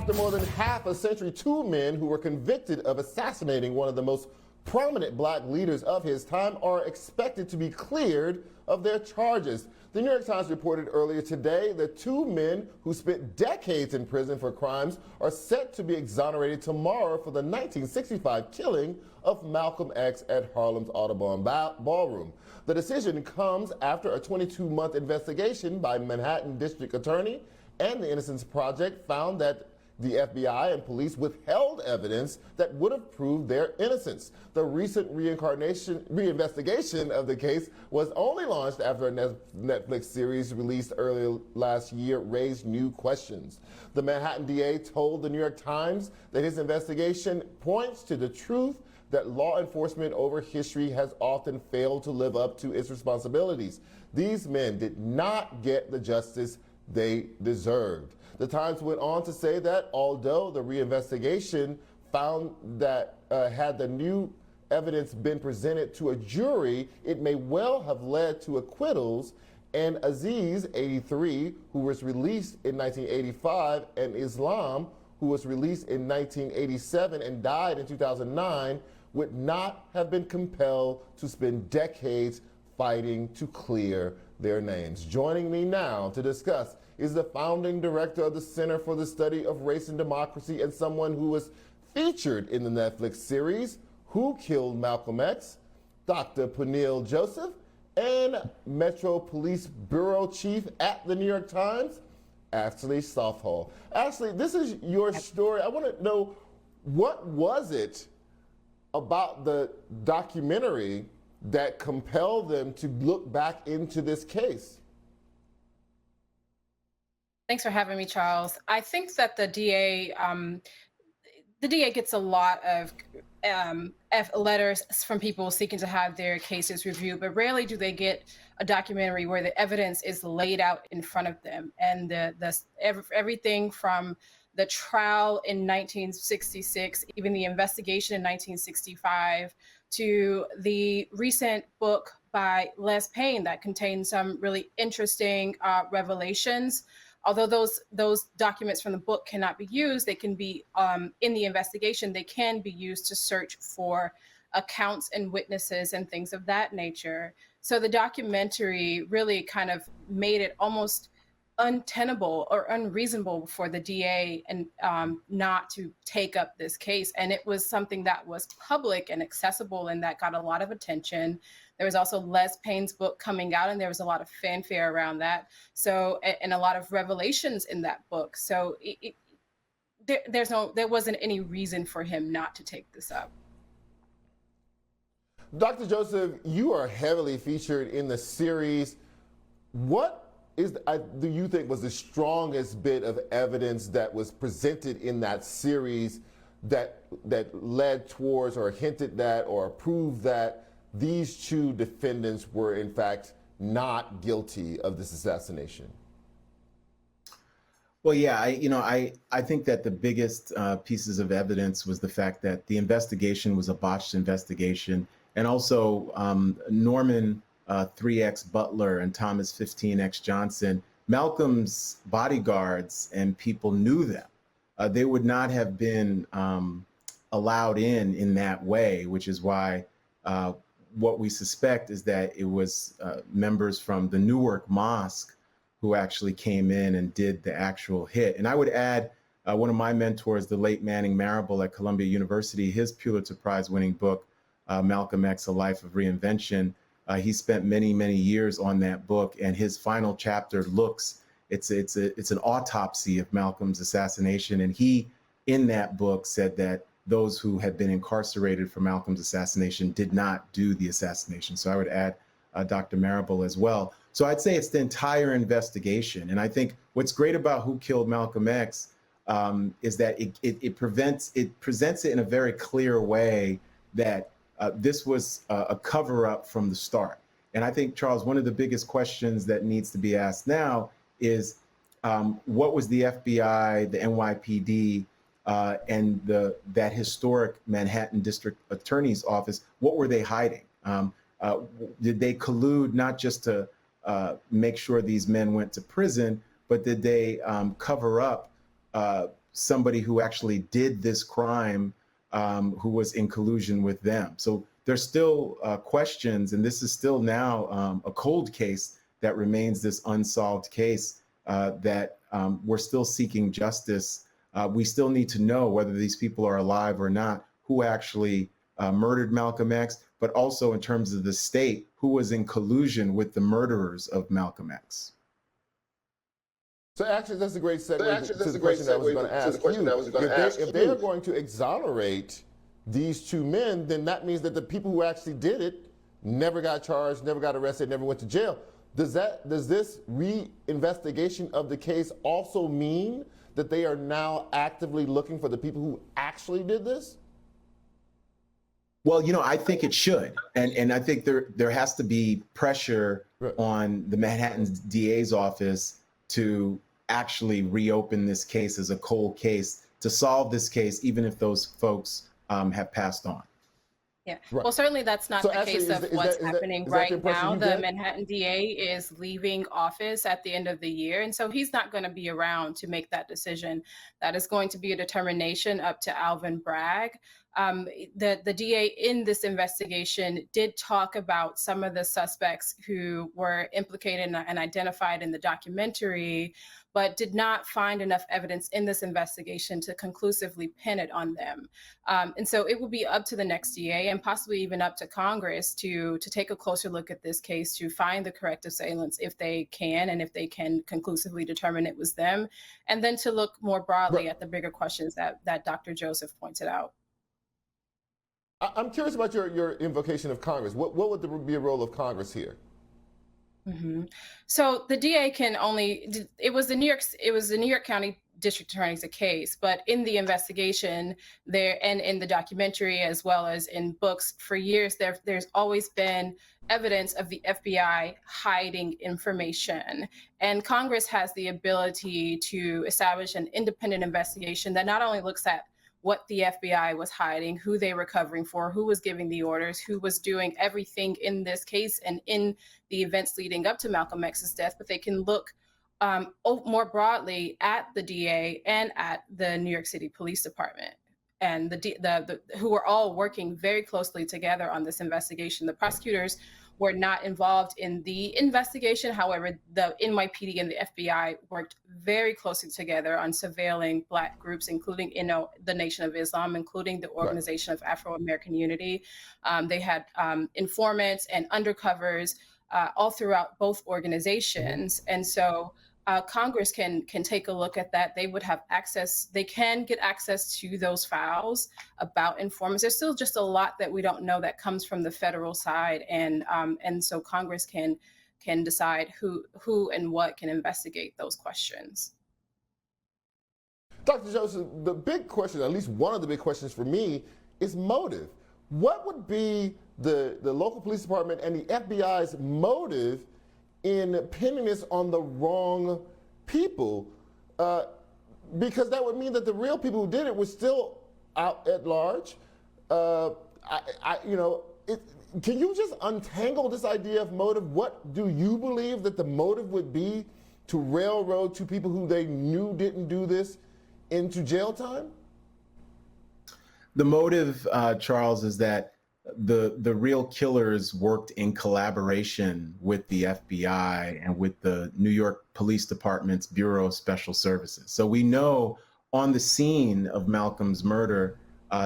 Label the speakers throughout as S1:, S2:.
S1: After more than half a century, two men who were convicted of assassinating one of the most prominent black leaders of his time are expected to be cleared of their charges. The New York Times reported earlier today that two men who spent decades in prison for crimes are set to be exonerated tomorrow for the 1965 killing of Malcolm X at Harlem's Audubon Ballroom. The decision comes after a 22-month investigation by Manhattan District Attorney and the Innocence Project found that the FBI and police withheld evidence that would have proved their innocence. The recent reinvestigation of the case was only launched after a Netflix series released earlier last year raised new questions. The Manhattan DA told the New York Times that his investigation points to the truth that law enforcement over history has often failed to live up to its responsibilities. These men did not get the justice they deserved. The Times went on to say that although the reinvestigation found that had the new evidence been presented to a jury, it may well have led to acquittals, and Aziz, 83, who was released in 1985, and Islam, who was released in 1987 and died in 2009, would not have been compelled to spend decades fighting to clear their names. Joining me now to discuss is the founding director of the Center for the Study of Race and Democracy and someone who was featured in the Netflix series Who Killed Malcolm X, Dr. Peniel Joseph, and Metro Police Bureau Chief at the New York Times, Ashley Southall. Ashley, this is your story. I want to know, what was it about the documentary that compelled them to look back into this case?
S2: Thanks for having me, Charles. I think that the DA gets a lot of letters from people seeking to have their cases reviewed, but rarely do they get a documentary where the evidence is laid out in front of them. And everything from the trial in 1966, even the investigation in 1965, to the recent book by Les Payne that contains some really interesting revelations. Although those documents from the book cannot be used, they can be in the investigation. They can be used to search for accounts and witnesses and things of that nature. So the documentary really kind of made it almost untenable or unreasonable for the DA and not to take up this case. And it was something that was public and accessible and that got a lot of attention. There was also Les Payne's book coming out, and there was a lot of fanfare around that. So, and a lot of revelations in that book. So there wasn't any reason for him not to take this up.
S1: Dr. Joseph, you are heavily featured in the series. What do you think was the strongest bit of evidence that was presented in that series that led towards or hinted that or proved that these two defendants were in fact not guilty of this assassination?
S3: Well, yeah, I think that the biggest pieces of evidence was the fact that the investigation was a botched investigation, and also Norman 3X Butler and Thomas 15X Johnson, Malcolm's bodyguards and people knew them. They would not have been allowed in that way, which is why what we suspect is that it was members from the Newark Mosque who actually came in and did the actual hit. And I would add one of my mentors, the late Manning Marable at Columbia University, his Pulitzer Prize winning book, Malcolm X, A Life of Reinvention. He spent many, many years on that book, and his final chapter it's an autopsy of Malcolm's assassination. And he, in that book, said that those who had been incarcerated for Malcolm's assassination did not do the assassination. So I would add Dr. Marable as well. So I'd say it's the entire investigation. And I think what's great about Who Killed Malcolm X is that it presents it in a very clear way that this was a cover-up from the start. And I think, Charles, one of the biggest questions that needs to be asked now is what was the FBI, the NYPD, and that historic Manhattan District Attorney's Office, what were they hiding? Did they collude not just to make sure these men went to prison, but did they cover up somebody who actually did this crime, who was in collusion with them. So there's still questions, and this is still now a cold case that remains this unsolved case that we're still seeking justice. We still need to know whether these people are alive or not, who actually murdered Malcolm X, but also in terms of the state, who was in collusion with the murderers of Malcolm X.
S1: So actually, that's a great segue to the question I was going to ask you. If they are going to exonerate these two men, then that means that the people who actually did it never got charged, never got arrested, never went to jail. Does this reinvestigation of the case also mean that they are now actively looking for the people who actually did this?
S3: Well, I think it should. And I think there has to be pressure on the Manhattan DA's office to actually reopen this case as a cold case, to solve this case, even if those folks have passed on.
S2: Yeah, well, certainly that's not the case of what's happening right now. The Manhattan DA is leaving office at the end of the year, and so he's not going to be around to make that decision. That is going to be a determination up to Alvin Bragg. The DA in this investigation did talk about some of the suspects who were implicated and identified in the documentary, but did not find enough evidence in this investigation to conclusively pin it on them. And so it will be up to the next DA and possibly even up to Congress to take a closer look at this case, to find the correct assailants if they can, and if they can conclusively determine it was them, and then to look more broadly at the bigger questions that Dr. Joseph pointed out.
S1: I'm curious about your invocation of Congress. What would be a role of Congress here?
S2: Mm-hmm. So the DA can only, it was the New York County District Attorney's case, but in the investigation there and in the documentary, as well as in books for years, there's always been evidence of the FBI hiding information. And Congress has the ability to establish an independent investigation that not only looks at what the FBI was hiding, who they were covering for, who was giving the orders, who was doing everything in this case and in the events leading up to Malcolm X's death, but they can look more broadly at the DA and at the New York City Police Department, and who are all working very closely together on this investigation. The prosecutors were not involved in the investigation. However, the NYPD and the FBI worked very closely together on surveilling Black groups, including the Nation of Islam, including the Organization of Afro-American Unity. They had informants and undercovers all throughout both organizations. And so Congress can take a look at that. They would have access, they can get access to those files about informants. There's still just a lot that we don't know that comes from the federal side. And so Congress can decide who and what can investigate those questions.
S1: Dr. Joseph, the big question, at least one of the big questions for me, is motive. What would be the local police department and the FBI's motive in pinning this on the wrong people? Because that would mean that the real people who did it were still out at large. Can you just untangle this idea of motive? What do you believe that the motive would be to railroad two people who they knew didn't do this into jail time?
S3: The motive, Charles, is that the real killers worked in collaboration with the FBI and with the New York Police Department's Bureau of Special Services. So we know on the scene of Malcolm's murder,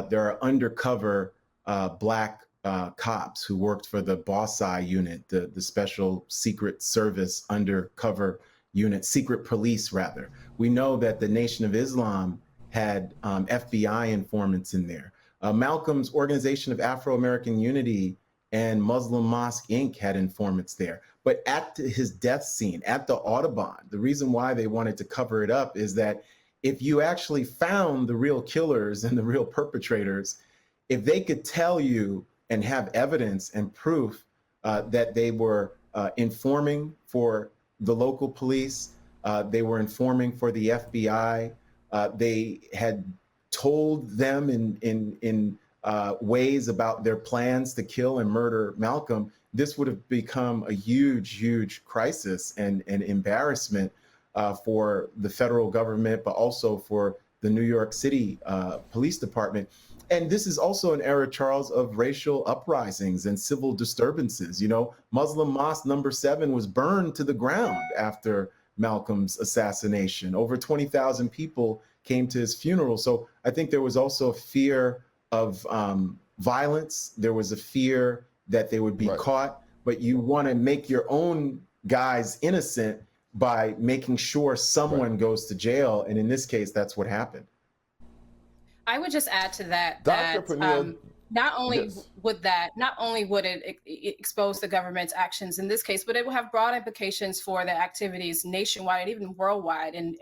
S3: there are undercover Black cops who worked for the BOSSI unit, the Special Secret Service undercover unit, secret police rather. We know that the Nation of Islam had FBI informants in there. Malcolm's Organization of Afro-American Unity and Muslim Mosque Inc. had informants there. But at his death scene, at the Audubon, the reason why they wanted to cover it up is that if you actually found the real killers and the real perpetrators, if they could tell you and have evidence and proof that they were informing for the local police, they were informing for the FBI, they had told them in ways about their plans to kill and murder Malcolm, this would have become a huge, huge crisis and embarrassment for the federal government, but also for the New York City Police Department. And this is also an era, Charles, of racial uprisings and civil disturbances. You know, Muslim Mosque number 7 was burned to the ground after Malcolm's assassination. Over 20,000 people came to his funeral. So I think there was also a fear of violence. There was a fear that they would be caught, but you want to make your own guys innocent by making sure someone goes to jail. And in this case, that's what happened.
S2: I would just add to that
S1: Dr. Peniel,
S2: not only would it expose the government's actions in this case, but it will have broad implications for the activities nationwide and even worldwide. And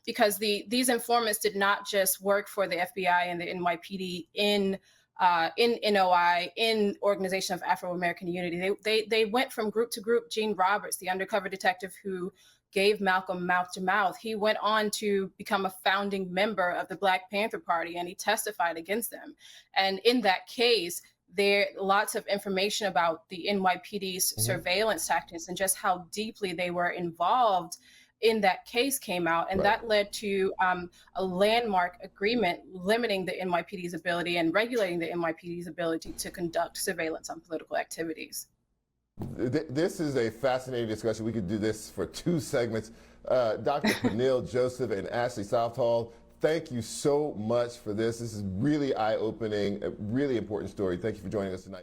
S2: because these informants did not just work for the FBI and the NYPD in NOI, in Organization of Afro-American Unity. They went from group to group. Gene Roberts, the undercover detective who gave Malcolm mouth to mouth, he went on to become a founding member of the Black Panther Party, and he testified against them. And in that case, there lots of information about the NYPD's surveillance tactics and just how deeply they were involved in that case came out. And that led to a landmark agreement limiting the NYPD's ability and regulating the NYPD's ability to conduct surveillance on political activities.
S1: This is a fascinating discussion. We could do this for 2 segments. Dr. Peniel Joseph and Ashley Southall, thank you so much for this. This is really eye-opening, a really important story. Thank you for joining us tonight.